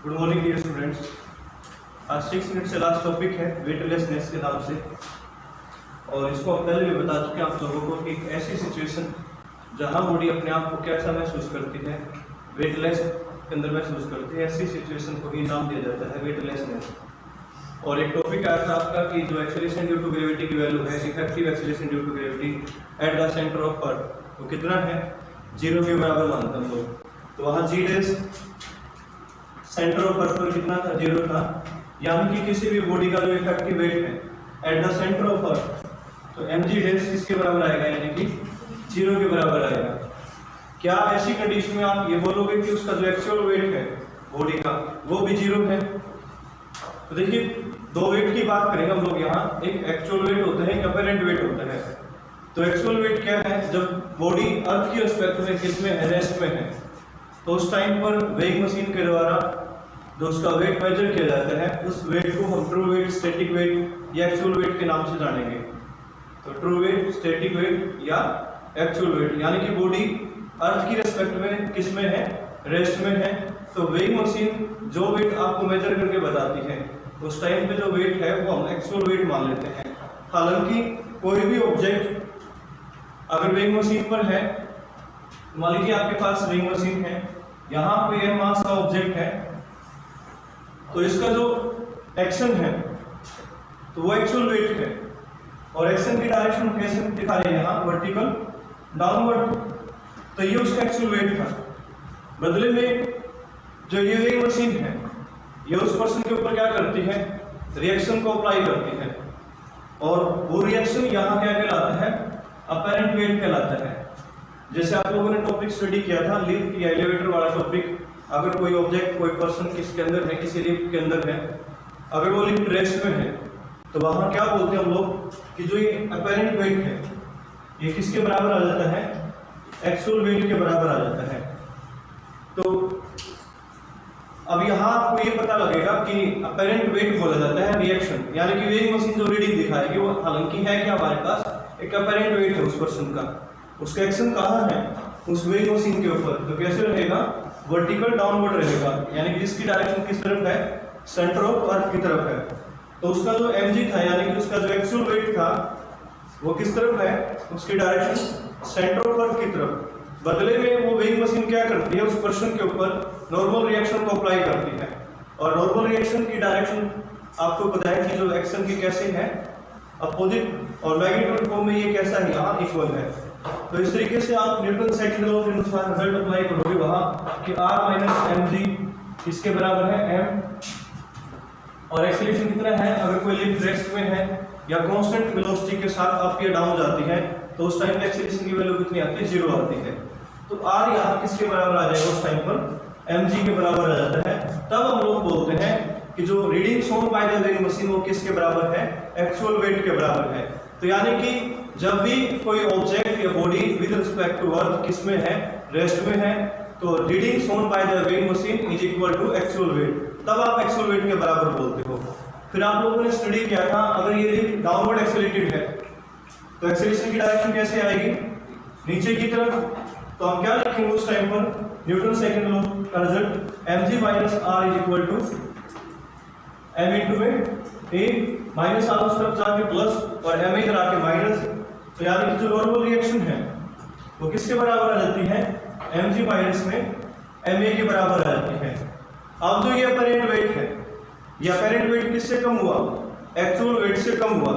Good morning dear students. आज 6 minute से last topic है वेटलेसनेस के नाम से, और इसको हम पहले भी बता चुके हैं आप लोगों को कि एक ऐसी सिचुएशन जहां बॉडी अपने आप को कैसा महसूस करती है, वेटलेस के अंदर महसूस करती है, ऐसी सिचुएशन को ही नाम दिया जाता है वेटलेसनेस। और एक टॉपिक आया था आपका कि जो एक्सेलरेशन ड्यू टू ग्रेविटी की वैल्यू है, effective acceleration due to gravity at the centre of earth, वो कितना है, 0 के बराबर मानते हम लोग। तो वहाँ जी डेस सेंटर ऑफ अर्थ पर कितना था, 0 था। यानी कि किसी भी बॉडी का जो इफेक्टिव वेट है एट द सेंटर ऑफ अर्थ, तो एम जी डेस किसके बराबर आएगा, यानी कि 0 के बराबर आएगा। क्या ऐसी कंडीशन में आप ये बोलोगे कि उसका जो एक्चुअल वेट है बॉडी का वो भी 0 है? तो देखिए, दो वेट की बात करेंगे हम लोग यहाँ। एक एक्चुअल वेट होता है, एक अपरेंट वेट होता है। तो एक्चुअल वेट क्या है, जब बॉडी अर्थ की रिस्पेक्ट में किसमें है, रेस्ट में है, तो उस टाइम पर वेइंग मशीन के द्वारा जो उसका वेट मेजर किया जाता है, उस वेट को हम ट्रू वेट, स्टैटिक वेट या एक्चुअल वेट के नाम से जानेंगे। तो ट्रू वेट, स्टैटिक वेट या एक्चुअल वेट, यानी कि बॉडी अर्थ की रिस्पेक्ट में किसमें है, रेस्ट में है। तो वेइंग मशीन जो वेट आपको मेजर करके बताती है, उस टाइम पे जो वेट है वो हम एक्चुअल वेट मान लेते हैं। हालांकि कोई भी ऑब्जेक्ट अगर वेइंग मशीन पर है, मान लीजिए आपके पास वेइंग मशीन है, यहाँ पे यह मास का ऑब्जेक्ट है, तो इसका जो एक्शन है तो वो एक्चुअल वेट है। और एक्शन की डायरेक्शन कैसे दिखा रहे हैं यहाँ, वर्टिकल डाउनवर्ड, तो ये उसका एक्चुअल वेट था। बदले में जो ये वेइंग मशीन है, ये उस पर्सन के ऊपर क्या करती है, रिएक्शन को अप्लाई करती है, और वो रिएक्शन यहाँ क्या कहलाता है, अपैरेंट वेट कहलाता है। जैसे आप लोगों ने टॉपिक स्टडी किया था लिफ्ट या एलिवेटर वाला टॉपिक। अगर कोई ऑब्जेक्ट, कोई पर्सन किसके अंदर है, किसी लिफ्ट के अंदर है, अगर वो लिफ्ट रेस्ट में है, तो वहाँ क्या बोलते हैं हम लोग कि जो ये अपैरेंट वेट है ये किसके बराबर आ जाता है, एक्चुअल वेट के बराबर आ जाता है। तो अब यहाँ आपको ये पता लगेगा कि अपैरेंट वेट बोला जाता है रिएक्शन, यानी कि वेइंग मशीन जो रीडिंग दिखाएगी वो हालांकि है क्या, हमारे पास एक अपैरेंट वेट है उस पर्सन का, उसका एक्शन कहाँ है, उस वेइंग मशीन के ऊपर। तो कैसे रहेगा, वर्टिकल डाउनवर्ड रहेगा, यानी कि इसकी डायरेक्शन किस तरफ है, सेंटर ऑफ अर्थ की तरफ है। तो उसका जो mg था, यानी कि उसका जो एक्चुअल वेट था वो किस तरफ है, उसकी डायरेक्शन सेंटर ऑफ अर्थ की तरफ। बदले में वो वेइंग मशीन क्या करती है, उस पर्सन के ऊपर नॉर्मल रिएक्शन को अप्लाई करती है। और नॉर्मल रिएक्शन की डायरेक्शन आपको पता है कि जो एक्शन की कैसे है, अपोजिट, और मैग्नीट्यूड फॉर्म में ये कैसा है, यहाँ इक्वल है। तो इस तरीके से आप न्यूटन सेकंड लॉ के अनुसार रिजल्ट अप्लाई करोगे वहाँ कि r माइनस एम जी किसके बराबर है, m, और एक्सेलरेशन कितना है, अगर कोई लिफ्ट रेस्ट में है या कांस्टेंट वेलोसिटी के साथ अप या डाउन जाती है, तो उस टाइम पे एक्सेलरेशन की वैल्यू कितनी आती है, 0 आती है। तो r यहाँ किसके बराबर आ जाएगा, उस टाइम पर mg के बराबर आ जाता है। तब हम लोग बोलते हैं कि जो reading shown by the weighing machine वो किसके बराबर है, एक्चुअल वेट के बराबर है। तो यानी कि जब भी कोई ऑब्जेक्ट या body with respect to earth किसमें है, रेस्ट में है, तो reading shown by the weighing machine is equal to actual weight, तब आप एक्चुअल वेट के बराबर बोलते हो। फिर आप लोगों ने स्टडी किया था, अगर ये डाउनवर्ड एक्सेलरेटेड है तो एक्सेलरेशन की डायरेक्शन कैसे आएगी, नीचे की तरफ। तो हम क्या लिखेंगे उस टाइम पर, न्यूटन सेकंड लॉ का result mg minus r is equal to m into में a माइनस r उस तरफ जाके प्लस और m इधर आके माइनस। तो यानी कि जो नॉर्मल रिएक्शन है वो किसके बराबर आ जाती है, mg माइनस में ma के बराबर आ जाती है। अब जो ये अपैरेंट वेट है, ये अपैरेंट वेट किससे कम हुआ, एक्चुअल वेट से कम हुआ।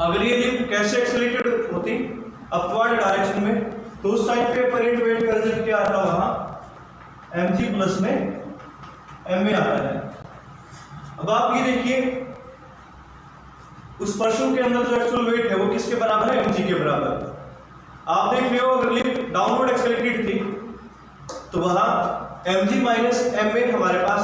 अगर ये लिफ्ट कैसे एक्सेलरेटेड होती, अपवर्ड डायरेक्शन में, तो उस टाइम पे अपैरेंट वेट का रिजल्ट क्या आता, वहां mg प्लस में ma आता है। अब आप ये देखिए, उस पर्सन के अंदर जो एक्चुअल वेट है वो किसके बराबर है, mg के बराबर। आप देख रहे हो, अगर लिफ्ट डाउनवर्ड एक्सेलरेटेड थी तो वहां mg माइनस ma हमारे पास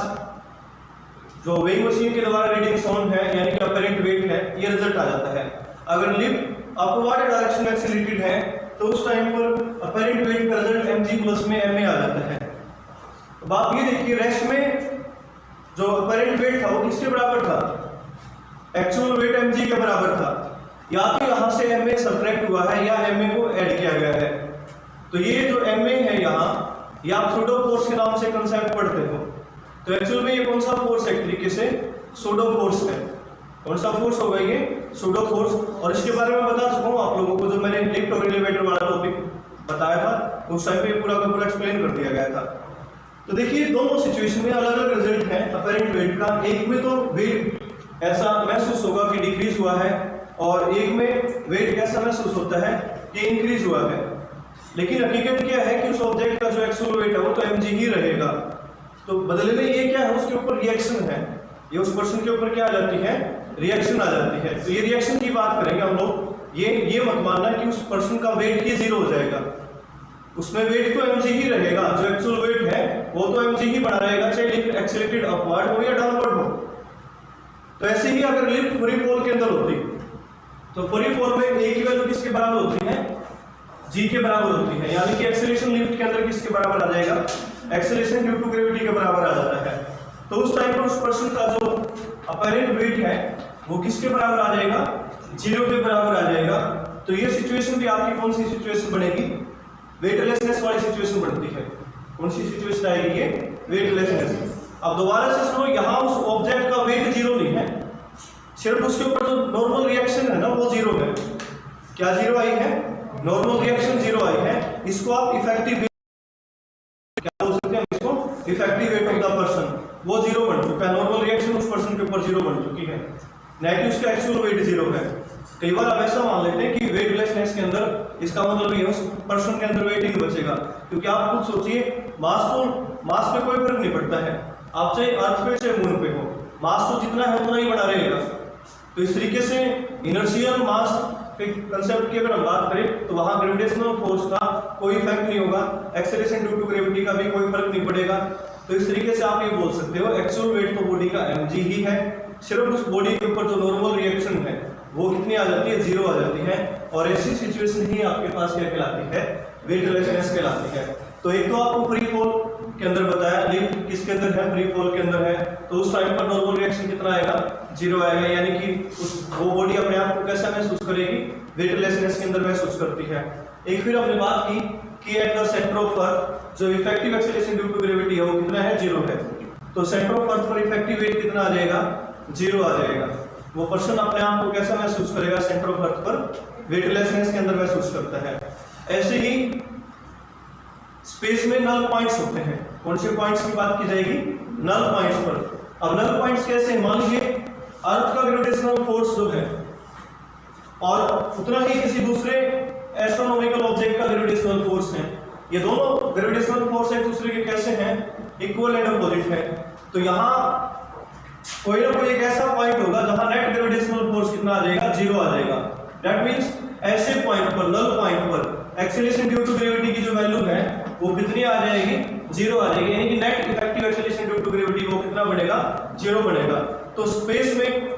जो वेइंग मशीन के द्वारा रीडिंग शोन है, यानी कि अपैरेंट वेट है, ये रिजल्ट आ जाता है। अगर लिफ्ट अपवर्ड डायरेक्शन में एक्सेलरेटेड है तो उस टाइम पर अपैरेंट वेट का रिजल्ट mg प्लस में ma आ जाता है। अब आप ये देखिए, रेस्ट में जो अपैरेंट वेट था वो किसके बराबर था, एक्चुअल वेट mg के बराबर था। या तो यहाँ से ma सब्ट्रैक्ट हुआ है या ma को ऐड किया गया है। तो ये जो ma है यहाँ, ये आप सूडो फोर्स के नाम से कंसेप्ट पढ़ते हो। तो एक्चुअल में ये कौन सा फोर्स है, एक तरीके से सूडो फोर्स है। कौन सा फोर्स होगा ये, सूडो फोर्स। और इसके बारे में बता चुका हूँ आप लोगों को, जो मैंने लिफ्ट और एलिवेटर वाला टॉपिक बताया था उस टाइम पे पूरा का पूरा एक्सप्लेन कर दिया गया था। तो देखिए दोनों सिचुएशन में अलग अलग रिजल्ट है अपरेंट वेट का। एक में तो वेट ऐसा महसूस होगा कि डिक्रीज हुआ है, और एक में वेट कैसा महसूस होता है कि इंक्रीज हुआ है। लेकिन हकीकत क्या है कि उस ऑब्जेक्ट का जो एक्चुअल वेट है वो तो mg ही रहेगा। तो बदले में ये क्या है, उसके ऊपर रिएक्शन है, ये उस पर्सन के ऊपर क्या आ जाती है, रिएक्शन आ जाती है। तो ये रिएक्शन की बात करेंगे हम लोग। ये मत मानना कि उस पर्सन का वेट ही जीरो हो जाएगा, उसमें वेट तो mg ही रहेगा। जो एक्चुअल वेट है वो तो mg ही बना रहेगा, चाहे लिफ्ट एक्सेलरेटेड अपवर्ड हो या डाउनवर्ड हो। तो ऐसे ही अगर लिफ्ट फ्री फॉल के अंदर होती तो फ्री फॉल में a की वैल्यू किसके बराबर होती है, g के बराबर होती है। यानी कि एक्सेलरेशन लिफ्ट के अंदर किसके बराबर आ जाएगा, एक्सेलरेशन ड्यू टू ग्रेविटी के बराबर आ जाता है। तो उस टाइम पर उस पर्सन का जो अपरेंट वेट है वो किसके बराबर आ जाएगा, जीरो के बराबर आ जाएगा। तो ये सिचुएशन भी आपकी कौन सी सिचुएशन बनेगी, वेटलेसनेस वाली सिचुएशन बनती है। कौन सी सिचुएशन आएगी, ये वेटलेसनेस। अब दोबारा से सुनो, यहाँ उस ऑब्जेक्ट का वेट जीरो नहीं है, सिर्फ उसके ऊपर जो नॉर्मल रिएक्शन है ना वो जीरो है। क्या जीरो आई है, नॉर्मल रिएक्शन जीरो आई है। इसको आप इफेक्टिव क्या बोल सकते हैं, इसको effective weight of the person वो जीरो बन चुका है। नॉर्मल रिएक्शन उस पर्सन के ऊपर जीरो बन चुकी है, ना कि उसका एक्चुअल वेट जीरो है। कई बार हम ऐसा मान लेते हैं कि वेटलेसनेस के अंदर इसका मतलब ये उस पर्सन के अंदर वेट ही नहीं बचेगा, क्योंकि आप खुद सोचिए मास पे कोई फर्क नहीं पड़ता है। आप चाहे अर्थ पे चाहे मून पे हो, मास तो जितना है उतना ही बना रहेगा। तो इस तरीके से इनर्शियल मास के कंसेप्ट की अगर हम बात करें तो वहां ग्रेविटेशनल फोर्स का कोई इफेक्ट नहीं होगा, एक्सेलरेशन ड्यू टू ग्रेविटी का भी कोई फर्क नहीं पड़ेगा। तो इस तरीके से आप ये बोल सकते हो एक्चुअल वेट तो बॉडी का mg ही है, सिर्फ उस बॉडी के ऊपर जो नॉर्मल रिएक्शन है वो कितनी आ जाती है, जीरो आ जाती है। और ऐसी सिचुएशन ही आपके पास क्या कहलाती है, वेटलेसनेस कहलाती है। तो एक तो आपको फ्री फॉल के अंदर बताया, लिफ्ट किसके अंदर है, फ्री फॉल के अंदर है, तो उस टाइम पर नॉर्मल रिएक्शन कितना आएगा, जीरो आएगा। यानी कि वो बॉडी अपने आप को कैसा महसूस करेगी, वेटलेसनेस के अंदर महसूस करती है। एक फिर हमने बात की कि at the centre of earth जो effective acceleration due to gravity है वो कितना है, जीरो है। तो सेंटर ऑफ अर्थ पर इफेक्टिव वेट कितना आ जाएगा, जीरो आ जाएगा। वो पर्सन अपने आप को कैसा महसूस करेगा, सेंटर ऑफ अर्थ पर वेटलेसनेस के अंदर महसूस करता है। ऐसे ही स्पेस में नल पॉइंट्स होते हैं। कौन से पॉइंट्स की बात की जाएगी, नल पॉइंट्स पर। अब नल पॉइंट्स कैसे, मान लीजिए अर्थ का ग्रेविटेशनल फोर्स जो है और उतना ही किसी दूसरे एस्ट्रोनॉमिकल ऑब्जेक्ट का ग्रेविटेशनल फोर्स है, ये दोनों ग्रेविटेशनल फोर्स एक दूसरे के कैसे हैं, इक्वल एंड अपोजिट है। तो यहाँ कोई ना कोई एक ऐसा पॉइंट होगा जहां नेट ग्रेविटेशनल फोर्स कितना आ जाएगा, जीरो आ जाएगा। दैट मींस ऐसे पॉइंट पर, नल पॉइंट पर एक्सेलरेशन ड्यू टू ग्रेविटी की जो वैल्यू है वो कितनी आ जाएगी, जीरो आ जाएगी। यानी कि net effective acceleration due to gravity वो कितना बनेगा, जीरो बनेगा। तो स्पेस में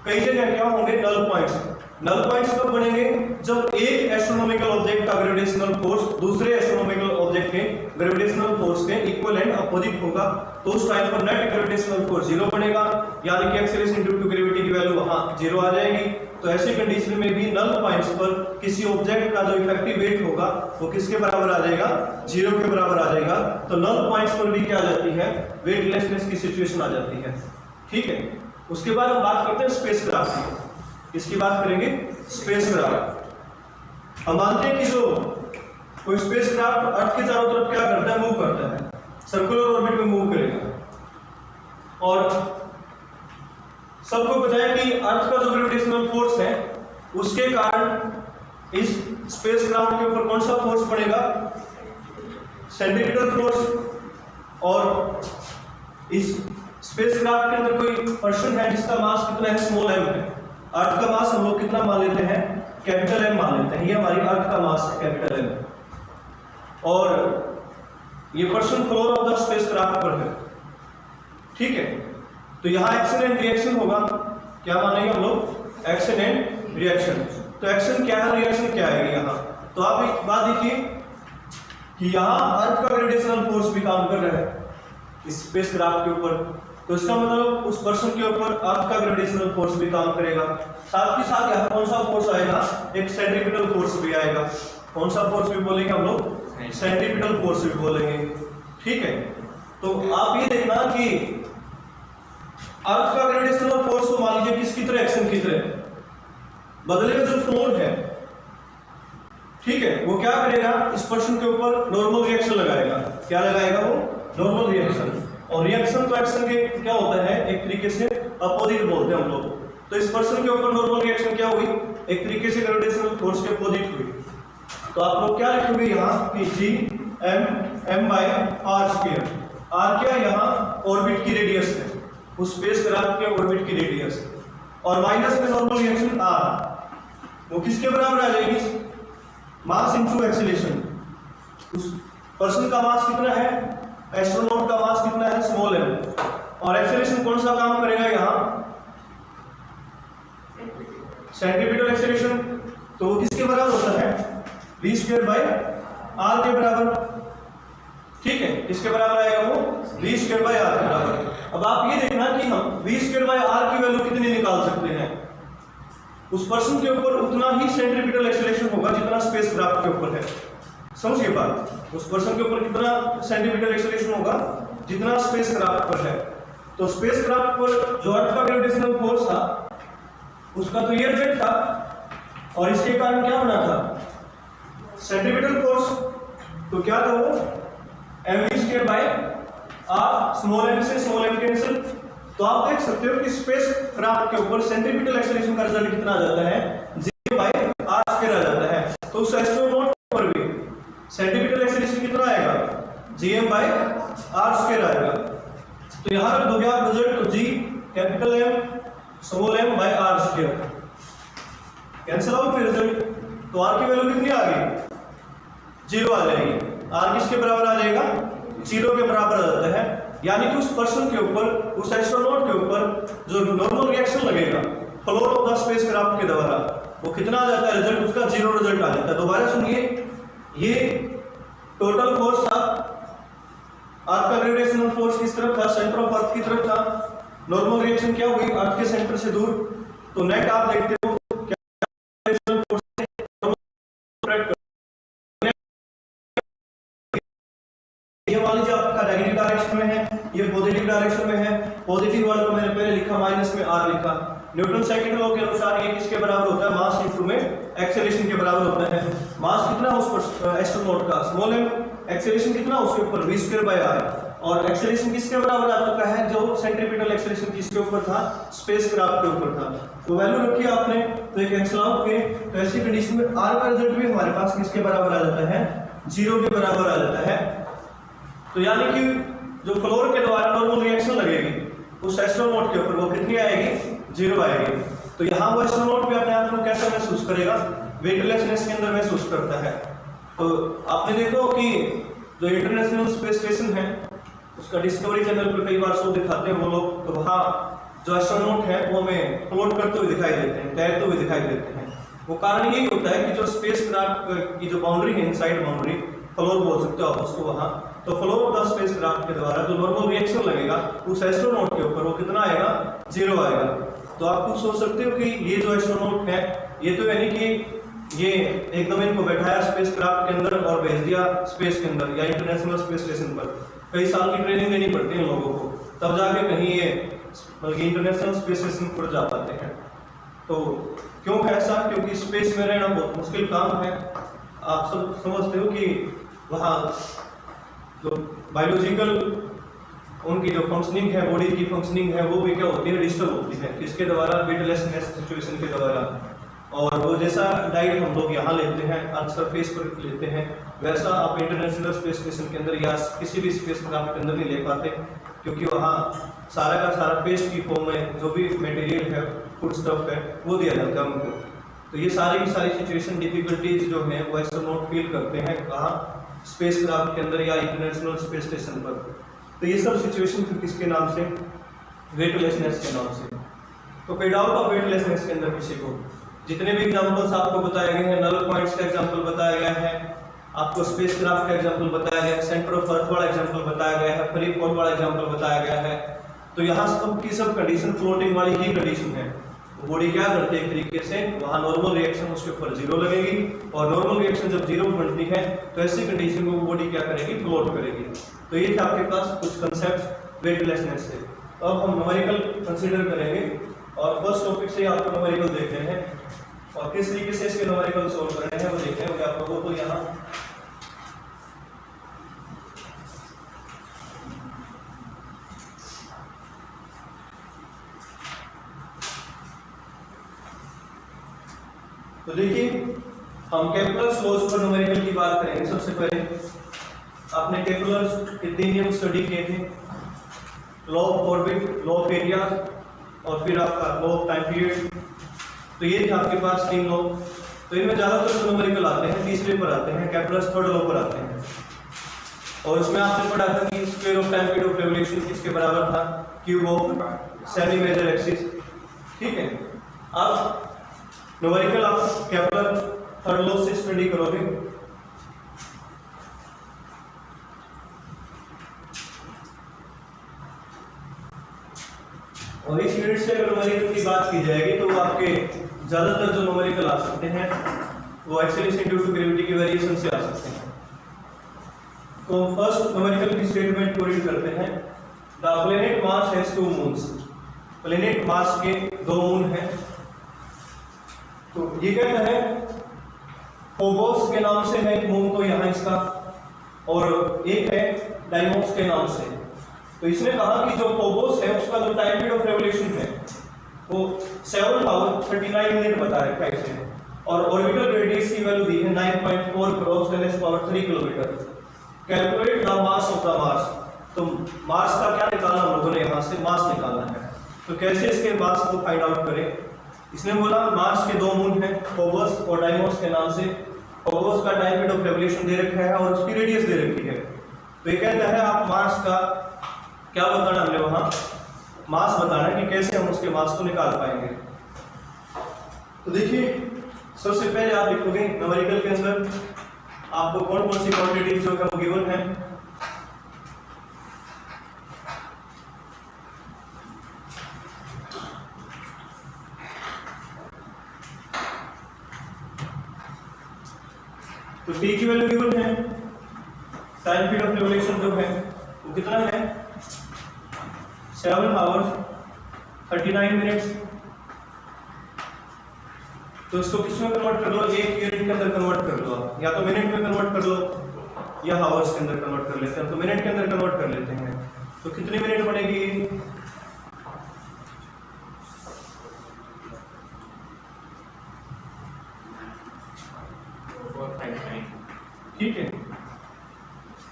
कई जगह क्या होंगे, नल पॉइंट्स। नल पॉइंट्स कब बनेंगे, जब एक एस्ट्रोनॉमिकल ऑब्जेक्ट का ग्रेविटेशनल फोर्स दूसरे एस्ट्रोनॉमिकल ऑब्जेक्ट के ग्रेविटेशनल फोर्स के इक्वल एंड अपोजिट होगा। तो उस टाइम पर नेट ग्रेविटेशनल फोर्स जीरो बनेगा, यानी कि एक्सेलरेशन ड्यू टू ग्रेविटी की वैल्यू वहां जीरो आ जाएगी। तो ऐसी कंडीशन में भी नल पॉइंट्स पर किसी ऑब्जेक्ट का जो इफेक्टिव वेट होगा वो किसके बराबर आ जाएगा, जीरो के बराबर आ जाएगा। तो नल पॉइंट्स पर भी क्या आ जाती है, वेटलेसनेस की सिचुएशन आ जाती है। ठीक है, उसके बाद हम बात करते हैं स्पेसक्राफ्ट की। किसकी बात करेंगे, स्पेसक्राफ्ट। हम मानते हैं कि जो कोई स्पेसक्राफ्ट अर्थ के चारों तरफ क्या करता है, मूव करता है, सर्कुलर ऑर्बिट में मूव करेगा। और सबको पता है कि अर्थ का जो ग्रेविटेशनल फोर्स है उसके कारण इस स्पेसक्राफ्ट के ऊपर कौन सा फोर्स पड़ेगा, सेंट्रीपिटल फोर्स। और इस स्पेसक्राफ्ट के अंदर कोई पर्सन है जिसका मास कितना है, स्मॉल m है। अर्थ का मास हम लोग कितना मान लेते हैं, कैपिटल M मान लेते हैं। ये हमारी अर्थ का मास है, कैपिटल M। और ये person floor of the spacecraft पर है। ठीक है, तो यहाँ एक्शन एंड रिएक्शन होगा। क्या मानेंगे हम लोग, एक्शन एंड रिएक्शन। तो एक्शन क्या है, रिएक्शन क्या है यहाँ। तो आप एक बात देखिए कि यहाँ अर्थ का ग्रेविटेशनल फोर्स भी काम कर रहा है इस स्पेसक्राफ्ट के ऊपर। तो इसका मतलब उस पर्सन के ऊपर अर्थ का ग्रेविटेशनल फोर्स भी काम करेगा। साथ ही साथ यहाँ कौन सा फोर्स आएगा, एक सेंट्रीपिटल फोर्स भी आएगा। कौन सा फोर्स भी बोलेंगे हम लोग, सेंट्रीपिटल फोर्स भी बोलेंगे। ठीक है, तो आप ये देखना कि अर्थ का ग्रेविटेशनल फोर्स को मान लीजिए किसकी तरह, एक्शन की तरह, बदले में जो फोर्स है, ठीक है, वो क्या करेगा, इस पर्सन के ऊपर नॉर्मल रिएक्शन लगाएगा। क्या लगाएगा वो? Normal reaction. और रिएक्शन तो एक्शन के क्या होता है, एक तरीके से अपोजिट बोलते हैं हम लोग। तो इस पर्सन के ऊपर नॉर्मल रिएक्शन क्या हुई, एक तरीके से ग्रेविटेशनल फोर्स के अपोजिट हुई। तो आप लोग क्या लिखोगे यहाँ कि G M m by r square. R क्या, यहाँ ऑर्बिट की रेडियस है, उस स्पेस क्राफ्ट के ऑर्बिट की रेडियस, और माइनस में नॉर्मल रिएक्शन आर, वो किसके बराबर आ जाएगी, मास इनटू एक्सीलरेशन। उस पर्सन का मास कितना है, एस्ट्रोनॉट का मास कितना है, स्मॉल एम, और एक्सीलरेशन कौन सा काम करेगा यहाँ, सेंट्रीपिटल एक्सीलरेशन। तो वो किसके बराबर होता है, v स्क्वायर बाई आर के बराबर। ठीक है, किसके बराबर आएगा वो, v स्क्वायर बाई आर के बराबर। अब आप ये देखना कि हम v स्क्वायर बाई आर की वैल्यू कितनी निकाल सकते हैं। उस पर्सन के ऊपर उतना ही सेंट्रीपिटल एक्सीलरेशन होगा जितना स्पेसक्राफ्ट के ऊपर है। समझिए बात, उस पर्सन के ऊपर कितना सेंट्रीपिटल एक्सीलरेशन होगा जितना स्पेसक्राफ्ट पर है। तो स्पेसक्राफ्ट पर जो अर्थ का ग्रेविटेशनल फोर्स था उसका तो ये रिजल्ट था, और इसके कारण क्या बना था, सेंट्रीपिटल फोर्स। तो क्या था वो, mv square by r, small m से स्मॉल m कैंसिल। तो आप देख सकते हो कि स्पेस क्राफ्ट के ऊपर सेंट्रीपिटल एक्सीलरेशन का रिजल्ट कितना आ जाता है, g बाय r स्क्वायर आ जाता है। तो उस एस्ट्रोनॉट पर भी सेंट्रीपिटल एक्सीलरेशन कितना आएगा, gm बाय r स्क्वायर आएगा। तो यहां रख दोगे आप रिजल्ट, तो g capital M small m by r square, cancel out फिर रिजल्ट। तो r की वैल्यू कितनी आ गई, 0 आ जाएगी। r किसके बराबर आ जाएगा, 0 के बराबर आ जाता है। यानी कि उस पर्सन के ऊपर, उस एस्ट्रोनॉट के ऊपर जो नॉर्मल रिएक्शन लगेगा फ्लोर ऑफ द स्पेसक्राफ्ट के द्वारा, वो कितना आ जाता है रिजल्ट, उसका 0 रिजल्ट आ जाता है। दोबारा सुनिए, ये टोटल फोर्स था, अर्थ का ग्रेविटेशनल फोर्स किस तरफ था, सेंटर ऑफ अर्थ की तरफ था। नॉर्मल रिएक्शन क्या हुई, अर्थ के सेंटर से दूर। तो नेट आप देखते हो ये मान लीजिए आपका नेगेटिव डायरेक्शन में है, ये पॉजिटिव डायरेक्शन में है। पॉजिटिव वाले को मैंने पहले लिखा, माइनस में आर लिखा। न्यूटन सेकंड लॉ के अनुसार ये किसके बराबर होता है, मास इनटू में एक्सेलरेशन के बराबर होता है। मास कितना उस पर एस्ट्रोनॉट का, स्मॉल m, एक्सेलरेशन कितना उसके ऊपर, v स्क्वायर बाय r, और एक्सेलरेशन किसके बराबर आ चुका है, जो सेंट्रीपिटल एक्सेलरेशन किसके ऊपर था, स्पेसक्राफ्ट के ऊपर था। तो वैल्यू रखी आपने, तो एक कैंसिल आउट किए। तो ऐसी कंडीशन में r का रिजल्ट भी हमारे पास किसके बराबर आ जाता है, 0 के बराबर आ जाता है। तो यानी कि जो फ्लोर के द्वारा नॉर्मल रिएक्शन लगेगी उस एस्ट्रोनॉट के ऊपर, वो कितनी आएगी, 0 आएगी। तो यहाँ वो एस्ट्रोनॉट भी अपने आप को कैसा महसूस करेगा, वेटलेसनेस के अंदर महसूस करता है। तो आपने देखो कि जो इंटरनेशनल स्पेस स्टेशन है उसका डिस्कवरी चैनल पर कई बार शो दिखाते हैं वो लोग, तो वहाँ जो एस्ट्रोनॉट है वो हमें फ्लोट करते हुए दिखाई देते हैं, तैरते हुए दिखाई देते हैं। वो कारण यही होता है कि जो स्पेस क्राफ्ट की जो बाउंड्री है, इनसाइड बाउंड्री, फ्लोर बोल सकते हो आप उसको वहाँ, तो फ्लोर ऑफ द स्पेसक्राफ्ट के द्वारा जो नॉर्मल रिएक्शन लगेगा उस एस्ट्रोनॉट के ऊपर, वो कितना आएगा, 0 आएगा। तो आप कुछ सोच सकते हो कि ये जो एस्ट्रोनॉट है, ये तो यानी कि ये एकदम इनको बैठाया स्पेसक्राफ्ट के अंदर और भेज दिया स्पेस के अंदर या इंटरनेशनल स्पेस स्टेशन पर। कई साल की ट्रेनिंग देनी पड़ती है लोगों को, तब जाके कहीं ये बल्कि इंटरनेशनल स्पेस स्टेशन पर जा पाते हैं। तो क्यों है ऐसा, क्योंकि स्पेस में रहना बहुत मुश्किल काम है। आप सब समझते हो कि वहाँ जो बायोलॉजिकल उनकी जो फंक्शनिंग है, बॉडी की फंक्शनिंग है, वो भी क्या होती है, डिस्टर्ब होती है। किसके द्वारा, वेटलेसनेस सिचुएशन के द्वारा। और वो जैसा डाइट हम लोग यहाँ लेते हैं, अर्थ सरफेस पर लेते हैं, वैसा आप इंटरनेशनल स्पेस स्टेशन के अंदर या किसी भी स्पेस क्राफ्ट के अंदर नहीं ले पाते, क्योंकि वहाँ सारा का सारा पेस्ट की फॉर्म में जो भी मटेरियल है, फूड स्टफ है, वो दिया जाता है उनको। तो ये सारी की सारी सिचुएशन, डिफिकल्टीज जो है वो एस्ट्रोनॉट फील करते हैं, कहाँ, स्पेसक्राफ्ट के अंदर या इंटरनेशनल स्पेस स्टेशन पर। तो ये सब सिचुएशन फिर किसके नाम से, वेटलेसनेस के नाम से। तो कोई डाउट ऑफ वेटलेसनेस के अंदर किसी को, जितने भी एग्जांपल्स आपको बताए गए हैं, नल पॉइंट्स का एग्जांपल बताया गया है आपको, स्पेसक्राफ्ट का एग्जांपल बताया गया है, सेंटर ऑफ अर्थ वाला एग्जांपल बताया गया है, फ्री फॉल वाला एग्जांपल बताया गया है। तो यहाँ सब की सब कंडीशन फ्लोटिंग वाली ही कंडीशन है, बॉडी क्या करती है एक तरीके से, वहाँ नॉर्मल रिएक्शन उसके ऊपर जीरो लगेगी, और नॉर्मल रिएक्शन जब जीरो बनती है तो ऐसी कंडीशन में वो बॉडी क्या करेगी, फ्लोट करेगी। तो ये था आपके पास कुछ कंसेप्ट वेटलेसनेस से। तो अब हम न्यूमेरिकल कंसीडर करेंगे, और फर्स्ट टॉपिक से आपको न्यूमेरिकल देख रहे हैं, और किस तरीके से इसके न्यूमेरिकल सोल्व कर रहे हैं वो देख रहे हैं। आप लोगों को यहाँ तो देखिए हम केपलर्स लॉज पर न्यूमेरिकल की बात करेंगे। सबसे पहले आपने केपलर्स के 3 नियम स्टडी किए थे, law of orbit, law of area, और फिर आपका लॉ ऑफ टाइम पीरियड। तो ये थे आपके पास 3 लॉ। तो इनमें ज़्यादातर जो न्यूमेरिकल आते हैं तीसरे पर आते हैं, केपलर्स थर्ड लॉ पर आते हैं। और उसमें आपने पढ़ा था कि square of time period of revolution किसके बराबर था, cube of semi major axis. ठीक है, अब न्यूमेरिकल आप केपलर थर्ड लॉ से स्टडी करोगे। और इस यूनिट से अगर न्यूमेरिकल की बात की जाएगी तो आपके ज्यादातर जो न्यूमेरिकल आ सकते हैं वो एक्सेलरेशन ड्यू टू ग्रेविटी की वेरिएशन से आ सकते हैं। तो फर्स्ट न्यूमेरिकल की स्टेटमेंट को रीड करते हैं। The planet Mars has 2 moons. Planet Mars के 2 मून हैं। तो ये कहता है फोबोस के नाम से है एक मून, तो यहाँ इसका, और एक है डाइमोस के नाम से। तो इसने कहा कि जो फोबोस है उसका जो टाइम पीरियड ऑफ रेवोल्यूशन है वो 7 आवर 39 मिनट बता रखा है इसने, और ऑर्बिटल रेडियस की वैल्यू दी है 9.4 cross 10⁻³ kilometre. Calculate the mass of the Mars. तो मार्स का क्या निकालना, हम लोगों ने यहाँ से मास निकालना है। तो कैसे इसके मास को फाइंड आउट करें। इसने बोला मार्स के 2 मून हैं, फोबोस और डाइमोस के नाम से। फोबोस का टाइम पीरियड ऑफ रेवोल्यूशन दे रखा है और उसकी रेडियस दे रखी है। तो ये कहता है आप मार्स का क्या बताना, हमने वहां मास बताना है कि कैसे हम उसके मास को निकाल पाएंगे। तो देखिए सबसे पहले आप लिखोगे न्यूमेरिकल के अंदर आपको कौन कौन सी क्वांटिटीज जो है वो गिवन है। तो t की वैल्यू गिवन है, टाइम पीरियड ऑफ रेवोल्यूशन जो है वो कितना है 7 आवर्स 39 मिनट्स। तो इसको किस में कन्वर्ट कर लो, एक यूनिट के अंदर कन्वर्ट कर लो, या तो मिनट में कन्वर्ट कर लो या हावर्स के अंदर कन्वर्ट कर लेते हैं। तो मिनट के अंदर कन्वर्ट कर लेते हैं, तो कितनी मिनट बनेगी, ठीक है,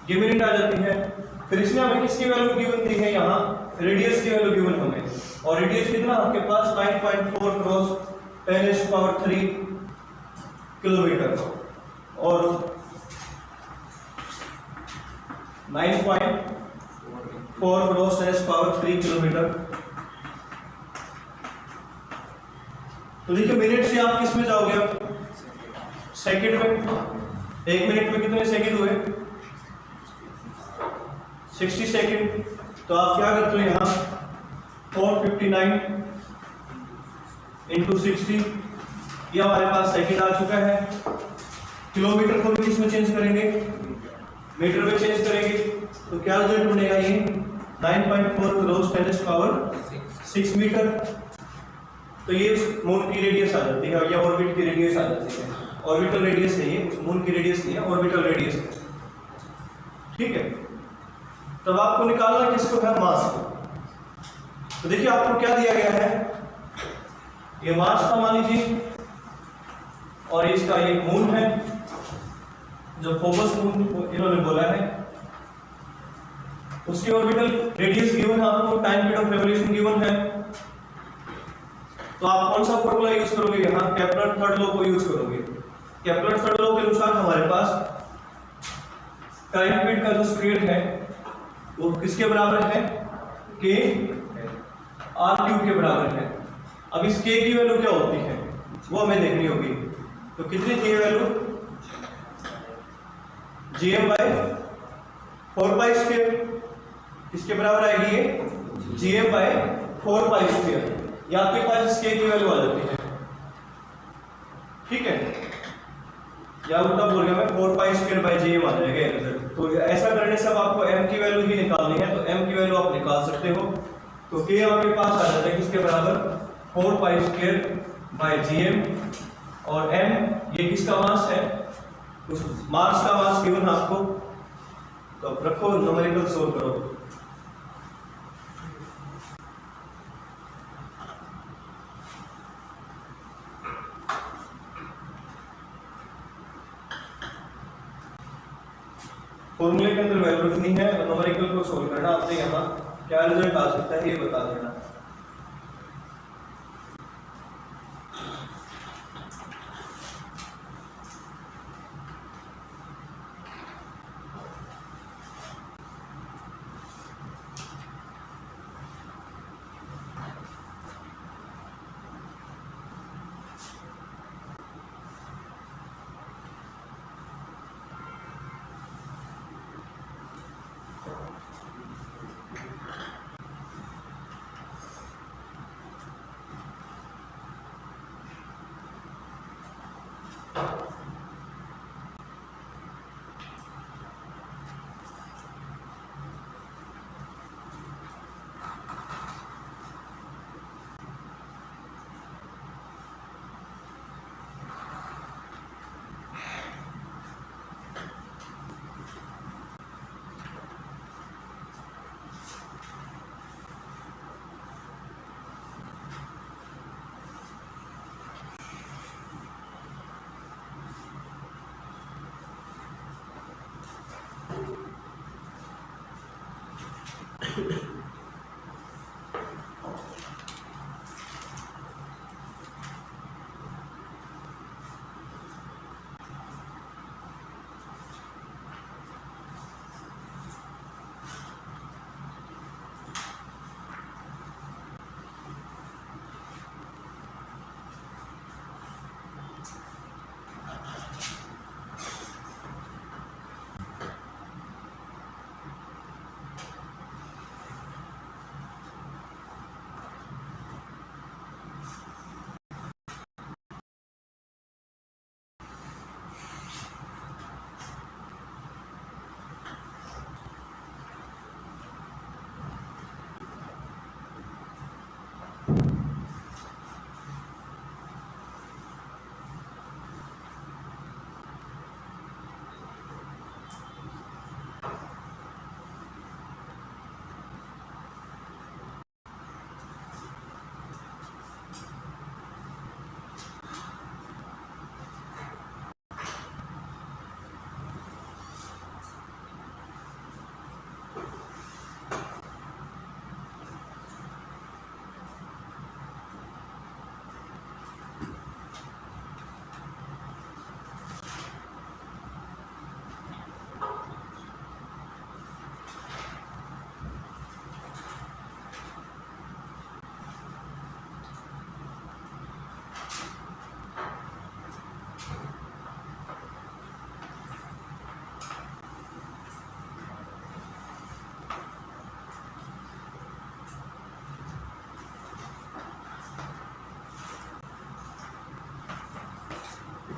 ये मिनट आ जाती है। फिर इसमें हमें किसकी वैल्यू गिवन दी है, यहाँ रेडियस की वैल्यू गिवन हमें, और रेडियस कितना आपके पास 9.4 क्रॉस 10⁻³ किलोमीटर, और 9.4 क्रॉस 10⁻³ किलोमीटर। तो देखिए मिनट से आप किस में जाओगे, अब सेकंड में। 1 मिनट में कितने सेकंड हुए, 60 सेकंड। तो आप क्या करते हो यहाँ 459 × 60, ये हमारे पास सेकंड आ चुका है। किलोमीटर को भी किसमें चेंज करेंगे, मीटर में चेंज करेंगे। तो क्या रिजल्ट बनेगा, ये 9.4 क्रॉस 10⁻6 मीटर। तो ये मून की रेडियस आ जाती है, या ऑर्बिट की रेडियस आ जाती है। ऑर्बिटल रेडियस है ये, मून की रेडियस नहीं है, ऑर्बिटल रेडियस है, ठीक है। तब आपको निकालना किसको है, मास को। तो देखिए आपको क्या दिया गया है, ये मास था मान लीजिए, और इसका ये मून है जो फोबस मून इन्होंने बोला है, उसकी ऑर्बिटल रेडियस गिवन है आपको, time period of revolution given है। तो आप कौन सा फॉर्मूला यूज करोगे, यहाँ केपलर थर्ड लॉ को यूज करोगे। केपलर थर्ड लॉ के अनुसार हमारे पास टाइम पीरियड का जो स्क्वायर है वो किसके बराबर है, k r³ के बराबर है। अब इस k की वैल्यू क्या होती है वो हमें देखनी होगी। तो कितनी थी वैल्यू, gm/4π², किसके बराबर आएगी ये, gm/4π²। या आपके पास इसके की वैल्यू आ जाती है, ठीक है, या उल्टा बोल गया मैं 4 पाई स्क्वायर बाई जे आ जाएगा रिजल्ट। तो ऐसा करने से अब आपको m की वैल्यू ही निकालनी है, तो m की वैल्यू आप निकाल सकते हो। तो k आपके पास आ जाता है किसके बराबर 4 पाई स्क्वायर बाई gm, और m ये किसका मास है, उस मास का मास गिवन आपको, तो अब रखो न्यूमेरिकल सोल्व करो। फॉर्मूले के अंदर वैल्यू रखनी है और न्यूमेरिकल को सोल्व करना। आपने यहाँ क्या रिजल्ट आ सकता है ये बता देना।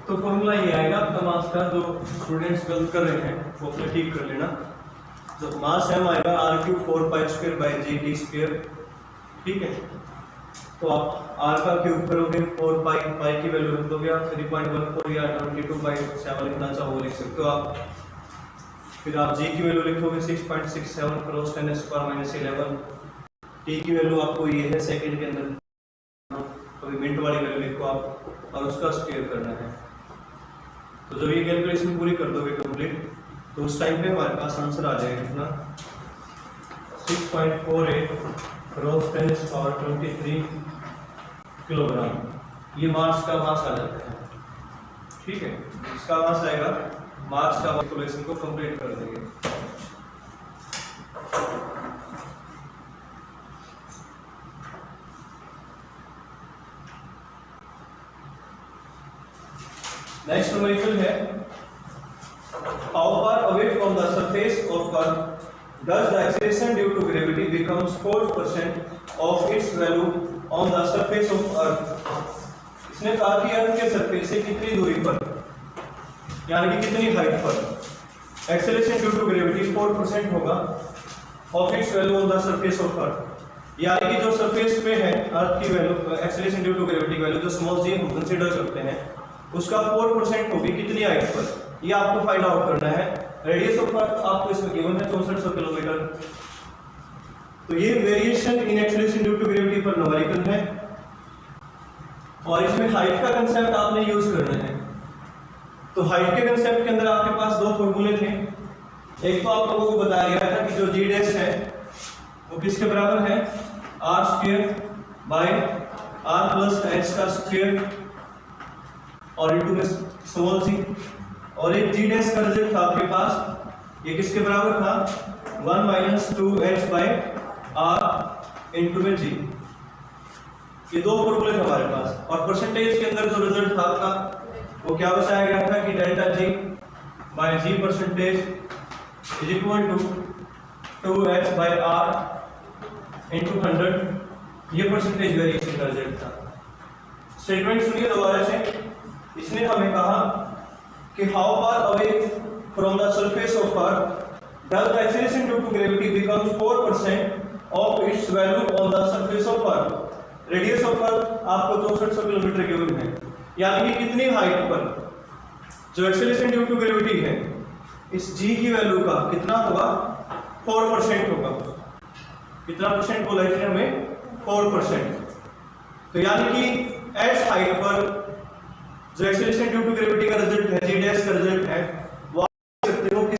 तो फॉर्मूला ये आएगा आपका मास का, जो स्टूडेंट्स गलत कर रहे हैं वो अपने ठीक कर लेना। जो मास m आएगा r³ 4 pi square by gt square, ठीक है। तो आप r का क्यूब करोगे 4 पाई, पाई की वैल्यू रख दोगे आप 3.14 या 22/7 लिखना चाहो लिख सकते हो आप। फिर आप g की वैल्यू लिखोगे 6.67 क्रॉस 10⁻⁻11। t की वैल्यू आपको ये है सेकंड के अंदर, तो मिनट वाली वैल्यू लिखो आप और उसका स्क्वायर करना है। तो जब ये कैलकुलेशन पूरी कर दोगे कंप्लीट, तो उस टाइम पे हमारे पास आंसर आ जाएगा कितना 6.48 क्रॉस 10⁻23 किलोग्राम। ये मास का मास आ जाता है, ठीक है। इसका मास आएगा, मास का कैलकुलेशन को कंप्लीट कर देंगे। नेक्स्ट न्यूमेरिकल है, how far away from the surface of curve Thus, the acceleration due to gravity becomes 4% of its value on the surface of Earth. इसने कहा कि अर्थ के सरफेस से कितनी दूरी पर, यानी कि कितनी हाइट पर एक्सेलरेशन ड्यू टू ग्रेविटी 4% होगा of its value on the surface of earth, यानी कि जो सरफेस पे है अर्थ की value acceleration due to gravity value जो स्मॉल जी हम कंसीडर करते हैं उसका 4% होगी कितनी हाइट पर, ये आपको फाइंड आउट करना है। रेडियस ऑफ अर्थ आपको इसमें गिवन है 6400 किलोमीटर। तो ये variation in acceleration due to gravity पर न्यूमेरिकल है और इसमें हाइट का कंसेप्ट आपने यूज करना है। तो हाइट के कंसेप्ट के अंदर आपके पास दो फॉर्मूले थे। एक तो आप लोगों को बताया गया था कि जो जी डैश है वो किसके बराबर है, R square by R plus H का स्क्वायर और इनटू में स्मॉल जी, और एक जी डैश का रिजल्ट था आपके पास, ये किसके बराबर था 1 minus 2h by r into में जी। ये दो फॉर्मूले थे हमारे पास और परसेंटेज के अंदर जो रिजल्ट था आपका वो क्या बताया गया था कि delta ji by ji percentage is equal to 2h by r into 100। ये परसेंटेज वेरिएशन का रिजल्ट था। स्टेटमेंट सुनिए दोबारा से। इसने हमें कहा कि how far away from the surface of earth does the acceleration due to gravity becomes 4% of its value on the surface of earth. Radius of earth आपको 6400 किलोमीटर गिवन है, यानी कि कितनी हाइट पर जो एक्सेलरेशन ड्यू टू ग्रेविटी है इस जी की वैल्यू का कितना होगा 4% होगा। कितना परसेंट बोला है हमें 4%। तो यानी कि एच हाइट पर जो एक्सेलरेशन ड्यू टू ग्रेविटी का रिजल्ट है, जी डैश का रिजल्ट है, वो आप देख सकते हो कि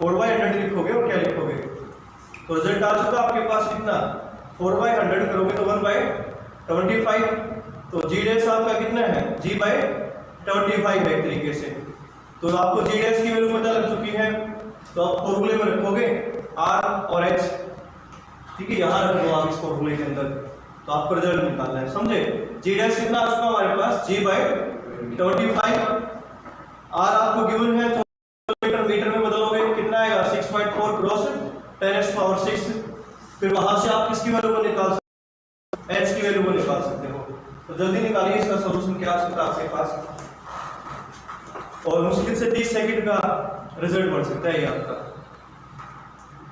4/100 लिखोगे और क्या लिखोगे, तो रिजल्ट आ चुका आपके पास कितना 4/100 करोगे तो 1/25। तो जी डैश आपका कितना है g/25 है एक तरीके से। तो आपको जी डैश की वैल्यू पता लग चुकी है, तो आप फॉर्मूले में रखोगे r और h, ठीक है, यहाँ रख दो आप इस फॉर्मूले के अंदर, तो आपको रिजल्ट निकालना है, समझे। जी डैश कितना आ चुका हमारे पास g/25, r आपको गिवन है तो मीटर में बदलोगे कितना आएगा 6.4 क्रॉस 10⁻⁶। फिर वहां से आप किसकी वैल्यू को निकाल सकते हो, h की वैल्यू को निकाल सकते हो। तो जल्दी निकालिए इसका सॉल्यूशन क्या आ सकता है आपके पास, और मुश्किल से 30 सेकंड का रिजल्ट बन सकता है ये आपका,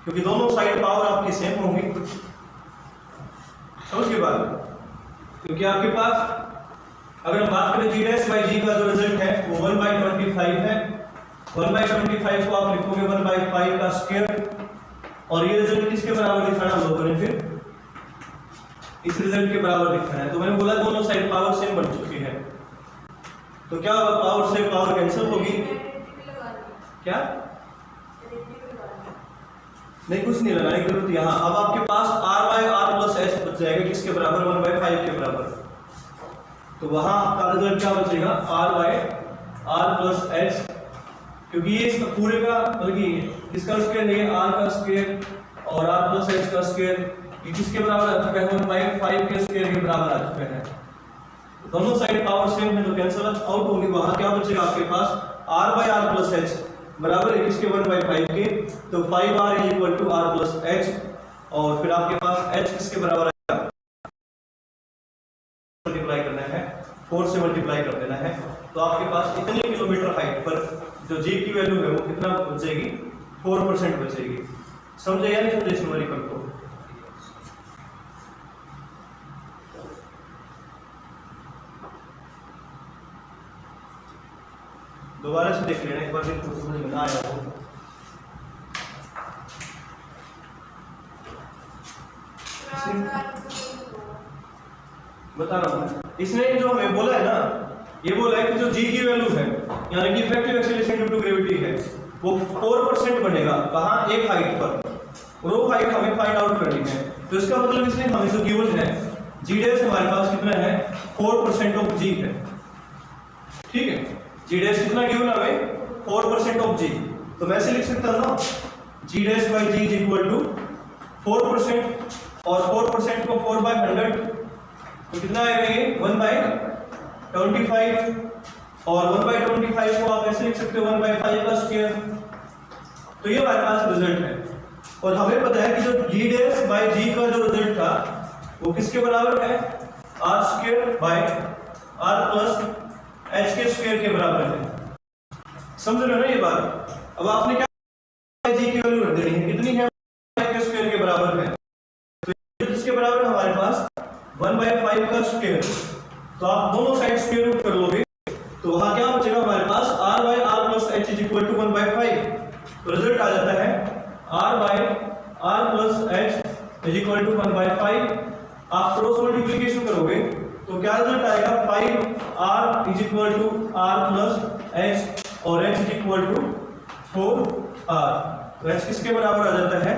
क्योंकि दोनों साइड पावर आपकी सेम होगी, समझ के बाद। क्योंकि आपके पास अगर हम बात करें जी डैश बाय जी का जो रिजल्ट है वो 1/25 है। 1/25 को आप लिखोगे 1/5 का स्क्वायर, और ये रिजल्ट किसके बराबर लिखाना हम लोगों ने, फिर इस रिजल्ट के बराबर लिखना है। तो मैंने बोला दोनों साइड पावर सेम बन चुकी है, तो क्या होगा, पावर से पावर कैंसिल होगी, क्या नहीं कुछ नहीं लगाने की जरूरत यहाँ। अब आपके पास r/r प्लस h बच जाएगा किसके बराबर 1/5 के बराबर। तो वहां आपका रिजल्ट क्या बचेगा r/r प्लस h, क्योंकि ये इसका पूरे का मतलब कि किसका स्क्वायर है, r का स्क्वायर और r प्लस h का स्क्वायर, ये किसके बराबर आ चुका है 1/5 के स्क्वायर के बराबर आ चुका है। दोनों साइड पावर सेम है तो कैंसिल आउट होंगे। वहां क्या बचेगा आपके पास r/r प्लस h बराबर है किसके 1/5 के, तो 5r = r प्लस h, और फिर आपके पास h किसके बराबर आएगा, मल्टीप्लाई करना है 4 से मल्टीप्लाई कर देना है। तो आपके पास इतने किलोमीटर हाइट पर जो g की वैल्यू है वो कितना बचेगी 4% बचेगी। समझे या नहीं समझे इस न्यूमेरिकल को। दोबारा से देख लेना एक बार, फिर कुछ समझ में ना आया हो। बता रहा हूँ, इसने जो हमें बोला है ना, ये बोला है कि जो जी की वैल्यू है यानी कि effective acceleration due to gravity है वो 4% बनेगा। कहाँ, एक हाइट पर, रो हाइट हमें फाइंड आउट करनी है। तो इसका मतलब इसने हमें जो गिवन है जी डैश हमारे पास कितना है 4% ऑफ जी है, ठीक है। जी डैश कितना गिवन हमें 4% ऑफ जी, तो मैं ऐसे लिख सकता हूँ ना G dash by G is equal to 4%, और 4% को 4/100 तो कितना आएगा ये 1/25, और 1/25 को आप ऐसे लिख सकते हो 1/5 का स्क्वायर। तो ये हमारे पास रिजल्ट है, और हमें पता है कि जो g' का जो रिजल्ट था वो किसके बराबर है, r²/r+h² के बराबर है। समझ रहे हो ना ये बात। अब आपने क्या g की वैल्यू रख देनी है, कितनी है, h² के बराबर है। तो किसके बराबर है हमारे पास 1/5 का स्क्वायर। तो आप दोनों साइड स्क्वायर रूट कर लोगे तो वहां क्या बचेगा हमारे पास r/r+h = 1/5। तो रिजल्ट आ जाता है r/r+h = 1/5। आप क्रॉस मल्टीप्लिकेशन करोगे तो क्या रिजल्ट आएगा, 5r = r+h और h = 4r। तो h किसके बराबर आ जाता है,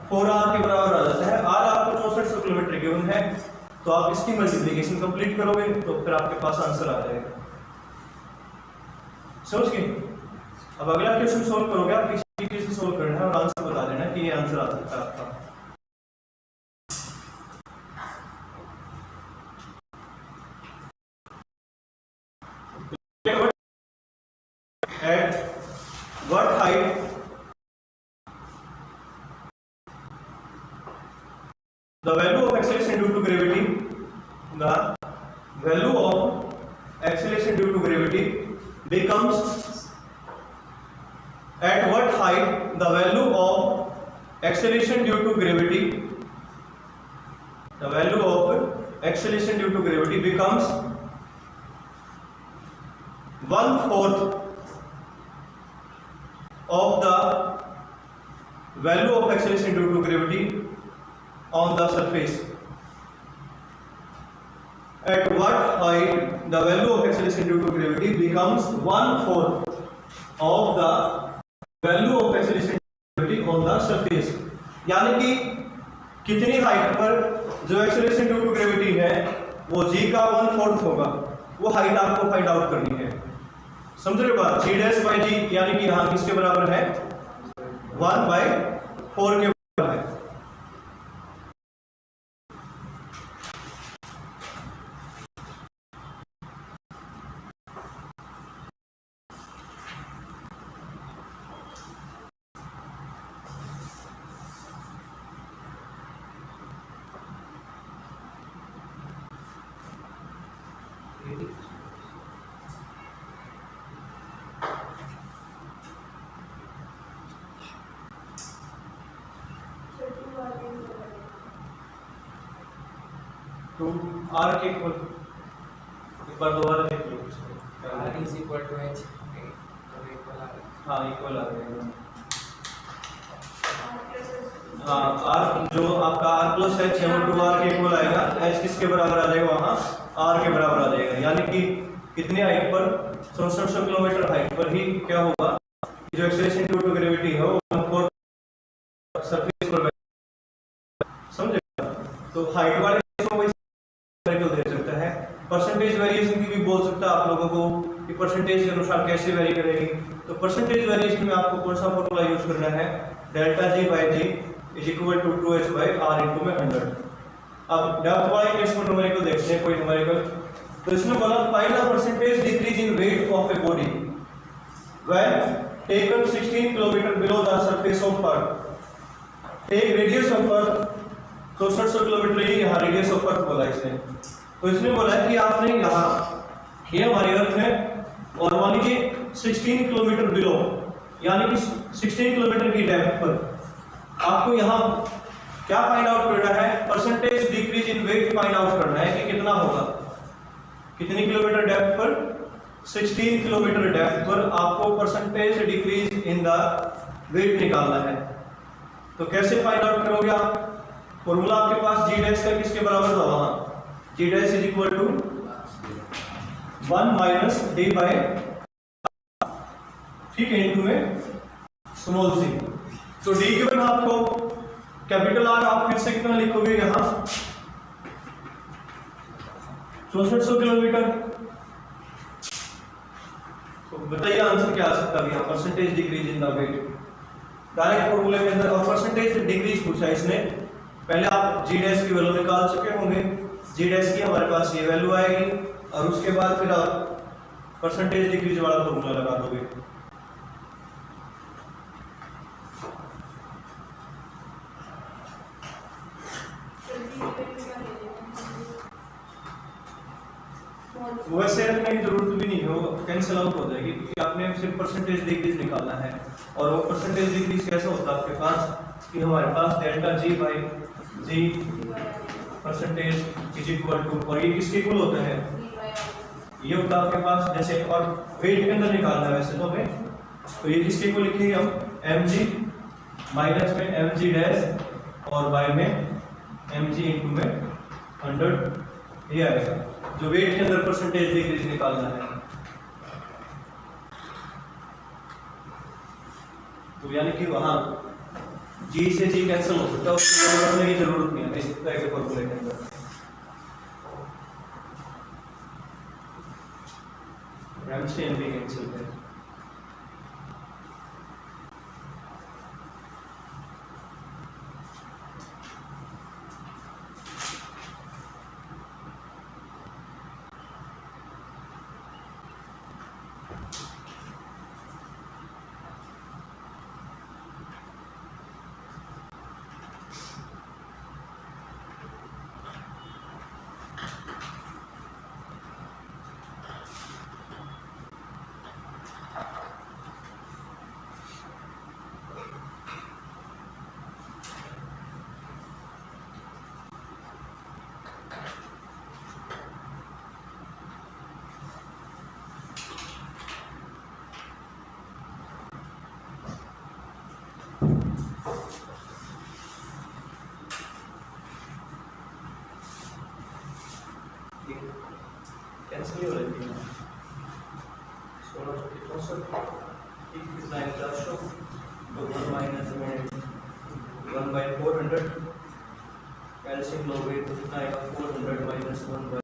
4r के बराबर आ जाता है। r आपको 6400 किलोमीटर गिवन है, तो आप इसकी मल्टीप्लिकेशन कंप्लीट करोगे तो फिर आपके पास आंसर आ जाएगा। समझ गए। अब अगला क्वेश्चन सॉल्व करोगे, आप किसी तरीके से सॉल्व करना है और आंसर बता देना कि ये आंसर आ सकता है आपका। At what height the value of acceleration due to gravity, the value of acceleration due to gravity becomes, at what height the value of acceleration due to gravity, the value of acceleration due to gravity becomes 1/4 of the value of acceleration due to gravity on the surface. At what height the value of acceleration due to gravity becomes 1/4 of the value of acceleration due to gravity on the surface। यानी कि कितनी height पर जो acceleration due to gravity है वो g का 1/4 होगा, वो हाइट आपको फाइंड आउट करनी है। समझ रहे हो बात, g' by g यानी कि यहाँ किसके बराबर है, 1/4 के बराबर है। तो r के इक्वल, एक बार दोबारा देख लो, r = h, हाँ इक्वल आ गया। हाँ r जो आपका r+h है वो 2r के इक्वल आएगा, h किसके बराबर आ जाएगा, वहाँ r के बराबर आ जाएगा। यानी कि कितने हाइट पर, 6400 किलोमीटर हाइट पर ही क्या होगा, जो एक्सेलरेशन ड्यू टू ग्रेविटी है वो 1/4 सरफेस पर, समझे। तो हाइट वाले को दे सकता है, परसेंटेज वेरिएशन की भी बोल सकता है आप लोगों को कि परसेंटेज के अनुसार कैसे वेरी करेगी। तो परसेंटेज वेरिएशन में आपको कौन सा फॉर्मूला यूज करना है, ΔG/G = 2h/r/100। अब डेप्थ वाले केस में न्यूमेरिकल देखते हैं, कोई न्यूमेरिकल। तो इसमें बोला find the percentage decrease in weight of a body when taken 16 kilometre below the surface of earth, take radius of earth, 6400 kilometre ही यहाँ रेडियस ऑफ अर्थ बोला इसने। तो इसने बोला है कि आपने यहाँ, ये हमारी अर्थ है और मान लीजिए 16 किलोमीटर बिलो, यानी कि 16 किलोमीटर की डेप्थ पर आपको यहाँ क्या फाइंड आउट करना है, percentage decrease in weight find out करना है कि कितना होगा, कितनी किलोमीटर डेप्थ पर, 16 किलोमीटर डेप्थ पर आपको percentage decrease in the weight निकालना है। तो कैसे फाइंड आउट करोगे आप, फॉर्मूला आपके पास g' का किसके बराबर था, वहां g' = 1 - d/, ठीक है, इनटू में स्मॉल c। तो d गिवन आपको कैपिटल R, आप फिर से कितना लिखोगे यहाँ, 6400 किलोमीटर। तो बताइए आंसर क्या आ सकता है यहाँ, percentage decrease in the weight. Direct फॉर्मूले के अंदर और परसेंटेज डिक्रीज पूछा इसने, पहले आप g' की वैल्यू निकाल चुके होंगे जी डैश की हमारे पास ये वैल्यू आएगी और उसके बाद फिर आप परसेंटेज डिक्रीज वाला फॉर्मूला लगा दोगे। वैसे रखने की जरूरत भी नहीं है, वो कैंसिल आउट हो जाएगी क्योंकि आपने सिर्फ परसेंटेज डिक्रीज निकालना है। और वो परसेंटेज डिक्रीज कैसा होता है आपके पास कि हमारे पास delta G by G percentage is equal to, और ये किसके इक्वल होता है, ये होता है आपके पास जैसे, और वेट के अंदर निकालना है वैसे तो हमें, तो ये किसके इक्वल लिखेंगे हम एम जी माइनस में एम जी डैश और बाई में एम जी इंटू में 100, ये आएगा जो वेट के अंदर परसेंटेज डिक्रीज निकालना है। तो यानी कि वहां जी से जी कैंसिल हो सकता है, उसकी रखने की जरूरत नहीं है इस तरह के फॉर्मूले के अंदर। एम से एम भी कैंसिल है। कैंसिल ही हो रही थी 1664 कितना है 400, तो 1 माइनस में 1/400 कैल्शियम लोगे तो कितना आएगा 400 माइनस 1/99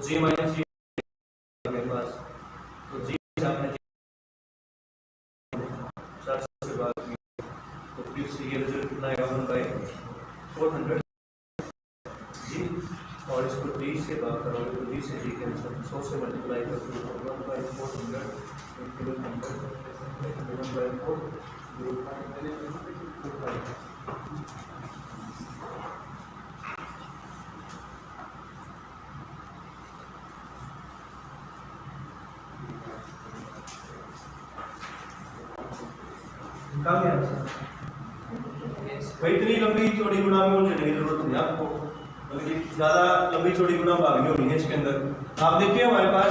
जी माइनस जी मेरे पास, तो जी आपने 400 से भाग किया तो फिर से ये रिजल्ट कितना आएगा 1/400 जी, और इसको d से भाग करोगे तो d से जी कैंसिल, 100 से मल्टीप्लाई करते हो 1/400 इंटू 1/4 भाई इतनी लंबी चौड़ी गुणा में उलझने की जरूरत नहीं आपको, ज्यादा लंबी चौड़ी गुणा भागनी होनी है इसके अंदर। आप देखिए हमारे पास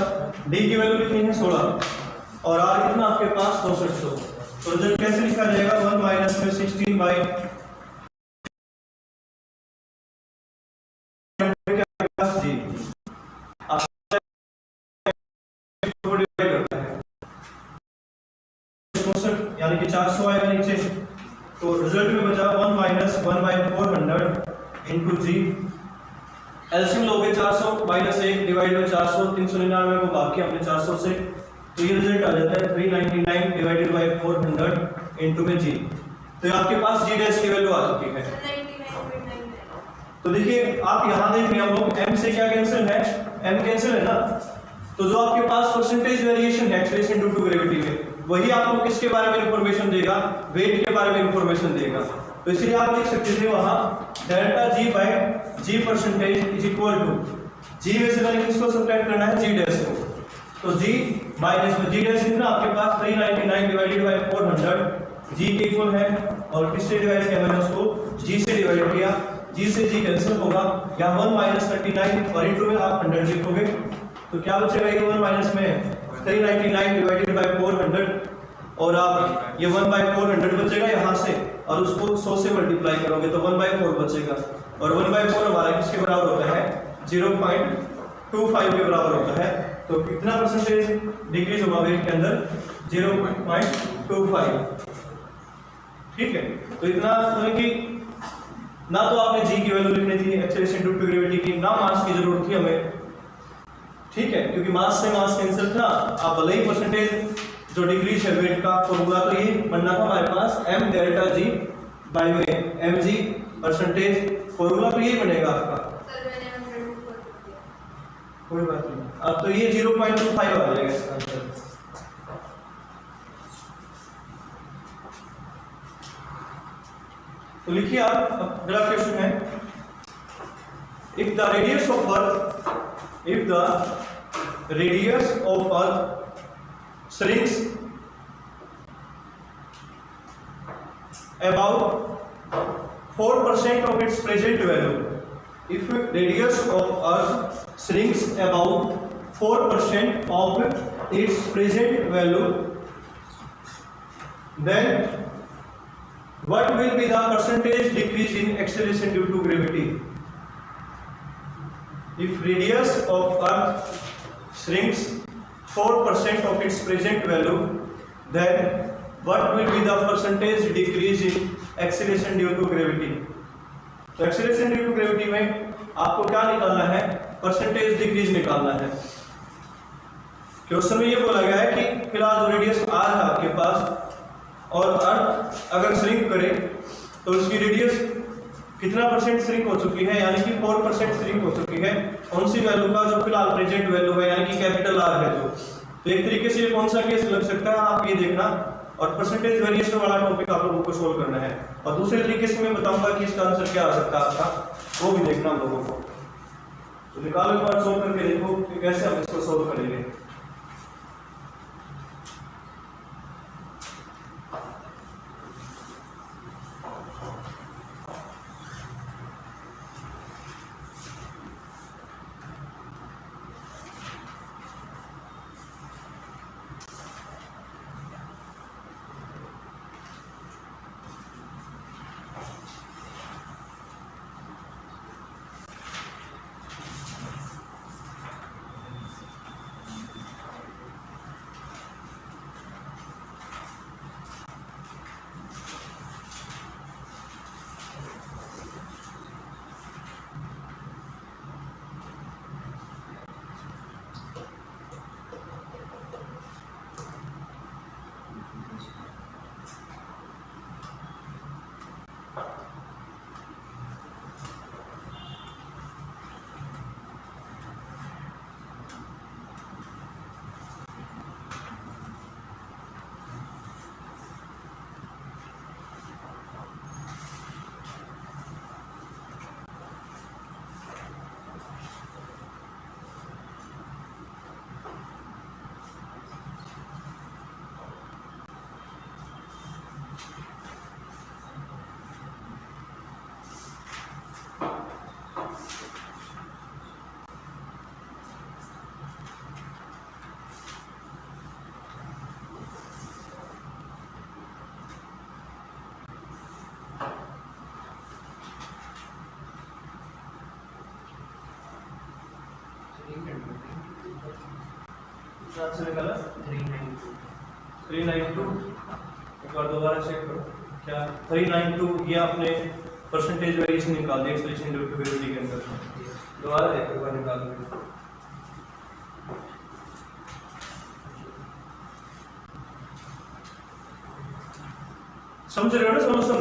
डी की वैल्यू कितनी है 16 और आर कितना आपके पास 6400, तो रिजल्ट कैसे लिखा जाएगा 1 माइनस में 16 बाई जी, यानी कि 400 आएगा नीचे, तो रिजल्ट में बचा 1 माइनस 1/400 इंटू जी, एलसीएम लोगे 400 माइनस 1 डिवाइड में 400, 399 को भाग किया हमने 400 से, तो ये रिजल्ट आ जाता है 399 डिवाइडेड बाय 400 इंटू में जी। तो आपके पास जी डैश की वैल्यू आ चुकी है। तो देखिए आप यहाँ देख रहे हैं हम लोग m से क्या कैंसिल है, m कैंसिल है ना, तो जो आपके पास परसेंटेज वेरिएशन है एक्सेलरेशन ड्यू टू ग्रेविटी में, वही आपको किसके बारे में इंफॉर्मेशन देगा, वेट के बारे में इंफॉर्मेशन देगा। तो इसलिए आप देख सकते थे वहां delta ji by ji percentage is equal to, G में से मैंने किसको सब्ट्रैक्ट करना है जी डैश को, तो जी माइनस में जी डैश कितना आपके पास 399 डिवाइडेड बाय 400 जी के इक्वल है, और किससे डिवाइड किया मैंने उसको जी से डिवाइड किया, जी से जी कैंसिल होगा, यहाँ 1 माइनस 39 और इंटू में आप 100 लिखोगे, तो क्या बचेगा ये 1 माइनस में 399 डिवाइडेड बाय 400, और आप ये 1/400 बचेगा यहाँ से, और उसको 100 से मल्टीप्लाई करोगे तो 1/4 बचेगा, और 1/4 हमारा किसके बराबर होता है 0.25 के बराबर होता है। तो कितना परसेंटेज डिक्रीज होगा वेट के अंदर 0.25, ठीक है। तो इतना मतलब कि ना तो आपने जी की वैल्यू लिखनी थी एक्सेलरेशन ड्यू टू ग्रेविटी की, ना मास की जरूरत थी हमें, ठीक है, क्योंकि मास से मास कैंसिल था। आप भले ही परसेंटेज जो डिक्रीज है वेट का फॉर्मूला तो ये बनना था हमारे पास m डेल्टा g बाय में mg परसेंटेज, फॉर्मूला तो यही बनेगा आपका। कोई बात नहीं, अब तो ये 0.25 आ जाएगा इसका आंसर। तो लिखिए आप, अगला क्वेश्चन है, if the radius of earth shrinks about 4% of its present value, if radius of earth shrinks about 4% of its present value, then what will be the percentage decrease in acceleration due to gravity? If radius of earth shrinks 4% of its present value, then what will be the percentage decrease in acceleration due to gravity? तो acceleration due to gravity में आपको क्या निकालना है? Percentage decrease निकालना है। Question में ये बोला गया है कि फिलहाल जो रेडियस r है आपके पास और अर्थ अगर श्रिंक करे तो उसकी रेडियस कितना परसेंट श्रिंक हो चुकी है, यानी कि 4% श्रिंक हो चुकी है। कौन सी वैल्यू का? जो फिलहाल प्रेजेंट वैल्यू है, यानी कि कैपिटल R है जो। तो एक तरीके से कौन सा केस लग सकता है आप ये देखना, और परसेंटेज वेरिएशन वाला टॉपिक आप लोगों को सोल्व करना है। और दूसरे तरीके से मैं बताऊंगा कि इसका आंसर क्या आ सकता है आपका, वो भी देखना हम लोगों को। तो निकालो एक बार, सोल्व करके देखो कि कैसे हम इसको सोल्व करेंगे। आंसर निकाला 392। एक बार दोबारा चेक करो, क्या 392 ये आपने परसेंटेज वेरिएशन निकाल दिया एक्सप्रेशन ड्यू टू ग्रेविटी के अंदर। दोबारा देखो, एक बार निकाल दो। समझ रहे हो ना सॉल्यूशन?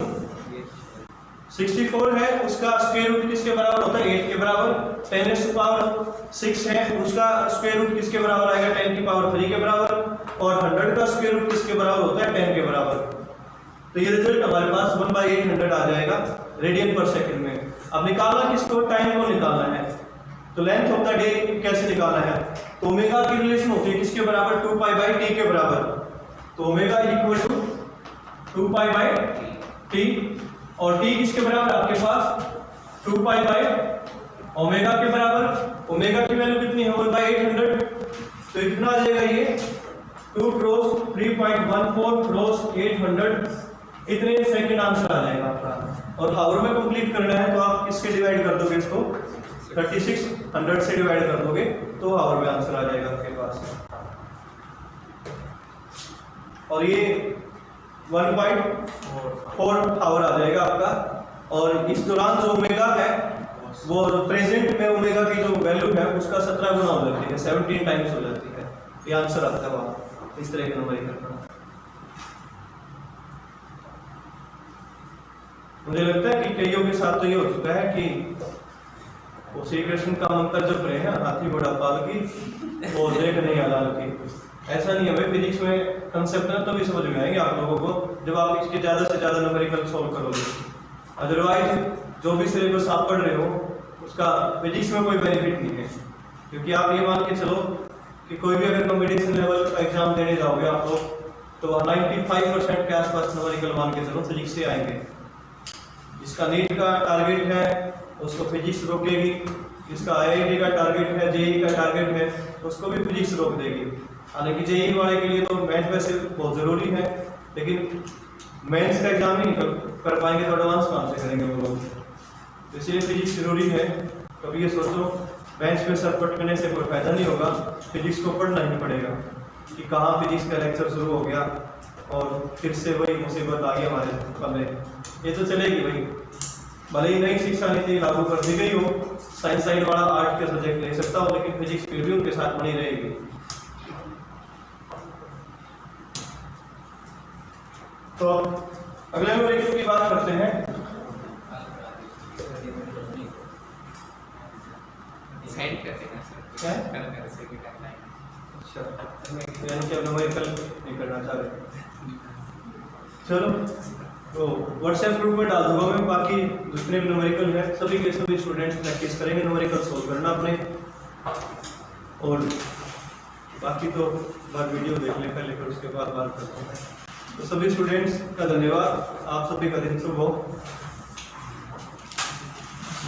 64 है, उसका स्क्वायर रूट किसके बराबर होता है? 8 के बराबर। 10⁻6 है, उसका स्क्वायर रूट किसके बराबर आएगा? 10⁻3 के बराबर। और 100 का स्क्वायर रूट किसके बराबर होता है? 10 के बराबर। तो ये रिजल्ट हमारे पास 1/800 आ जाएगा रेडियन पर सेकंड में। अब निकालना किसको? टाइम को निकालना है। तो लेंथ ऑफ द डे कैसे निकालना है? तो ओमेगा की रिलेशन होती है किसके बराबर? 2π/t के बराबर। तो ओमेगा इक्वल टू 2π/t, और t किसके बराबर आपके पास? 2π/ओमेगा के बराबर। ओमेगा की वैल्यू कितनी है? 1/800। तो कितना आ जाएगा ये? 2 × 3.14 × 800, इतने सेकंड आंसर आ जाएगा आपका। और आवर में कंप्लीट करना है तो आप किसके डिवाइड कर दोगे इसको? 3600 से डिवाइड कर दोगे तो आवर में आंसर आ जाएगा आपके पास। और ये 1.4 आवर आ जाएगा आपका। और इस दौरान जो ओमेगा है वो प्रेजेंट में ओमेगा की जो वैल्यू है उसका 17 गुना हो जाती है, 17 टाइम्स हो जाती है। ये आंसर आता है वहाँ इस तरह के न्यूमेरिकल का। मुझे लगता है कि कईयों के साथ तो ये हो चुका है कि वो श्री कृष्ण का मंत्र जप रहे हैं, हाथी घोड़ा पाल की और देख नहीं हलाल की। ऐसा नहीं है भाई, फिजिक्स में कंसेप्ट ना तभी समझ में आएंगे आप लोगों को जब आप इसके ज़्यादा से ज़्यादा न्यूमेरिकल सॉल्व करोगे। अदरवाइज जो भी सिलेबस आप पढ़ रहे हो उसका फिजिक्स में कोई बेनिफिट नहीं है, क्योंकि आप ये मान के चलो कि कोई भी अगर कॉम्पिटिशन लेवल का एग्जाम देने जाओगे आप लोग तो 95% के आसपास न्यूमेरिकल मान के चलो फिजिक्स से आएंगे। जिसका नीट का टारगेट है उसको फिजिक्स रोकेगी, जिसका आईआईटी का टारगेट है, जेईई का टारगेट है, उसको भी फिजिक्स रोक देगी। हालांकि जेईई वाले के लिए तो मैथ वैसे बहुत ज़रूरी है, लेकिन मेंस का एग्जाम ही नहीं कर पाएंगे तो एडवांस कहाँ से करेंगे वो लोग। इसलिए फिजिक्स जरूरी है। कभी ये सोचो बेंच पे सर पटकने से कोई फायदा नहीं होगा, फिजिक्स को पढ़ना ही पड़ेगा कि कहाँ फिजिक्स का लेक्चर शुरू हो गया और फिर से वही मुसीबत आ गई हमारे सामने। ये तो चलेगी भाई, भले ही नई शिक्षा नीति लागू कर दी गई हो, साइंस साइड वाला आर्ट के सब्जेक्ट ले सकता हो, लेकिन फिजिक्स फिर भी उनके साथ बनी रहेगी। तो अगले न्यूमेरिकल की बात करते हैं। क्या अच्छा, यानी कि अब न्यूमेरिकल नहीं करना चाह रहे। चलो तो व्हाट्सएप ग्रुप में डाल दूंगा मैं, बाकी जितने भी न्यूमेरिकल है सभी के सभी स्टूडेंट्स प्रैक्टिस करेंगे न्यूमेरिकल सोल्व करना अपने, और बाकी तो बाद वीडियो देख लें पहले, फिर उसके बाद बात करते हैं। तो सभी स्टूडेंट्स का धन्यवाद, आप सभी का दिन शुभ हो।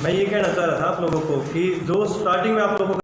मैं ये कहना चाह रहा था आप लोगों को कि जो स्टार्टिंग में आप लोगों को